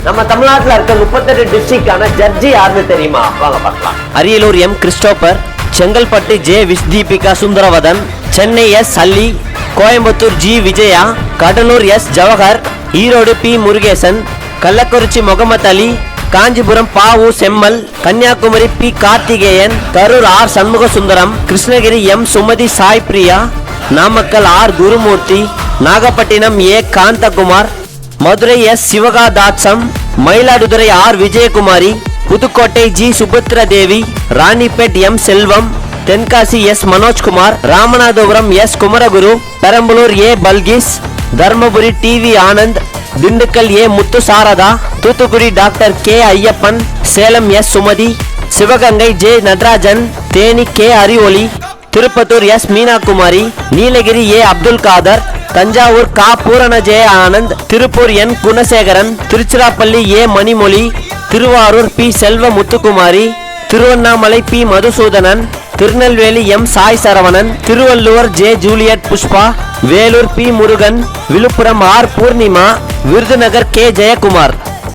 நம்ம தமிழ்நாட்டில் இருக்க 38 டிஸ்ட்ரிக்டான ஜட்ஜி யாருன்னு தெரியுமா? வாங்க பார்க்கலாம். Ariyalur M Christopher, Chengalpattu J Vistheepika Sundaravadhan, Chennai S Salli, Coimbatore G Vijaya, Cuddalore S Jawahar, Erode P Murugesan, Kallakurichi Mohammed Ali, Kanchipuram Pavu Semmal, Kanniyakumari P Karthikeyan, Karur R Shanmuga Sundaram, Krishnagiri M Sumathi Sai Priya, Namakkal R Gurumoorthy, Nagapattinam A Kanthakumar, Madurai S Sivakadatcham, Mayiladuthurai R Vijayakumari, Pudukkottai G Subhadra Devi, Ranipet M Selvam, Tenkasi S Manojkumar, Ramanathapuram S Kumaraguru, Perambalur A Balkis, Dharmapuri TV Anand, Dindigul A Muthu Saradha, Thoothukudi doctor K Ayyappan, Salem S Sumathi, Sivaganga J Natarajan, Theni K Arivoli, Tirupattur S Meenakumari, Nilgiri A Abdul Kader, Thanjavur கா Poorana Jeya Anand, Tiruppur N Gunasekaran, Tiruchirappalli A Manimozhi, Tiruvarur P Selva Muthukumari, Tiruvannamalai P Madhusudhanan, Tirunelveli M Sai Saravanan, Thiruvalluvar J Juliet Pushpa, Vellore P Murugan, Villupuram R Poornima, Virudhunagar K Jayakumar.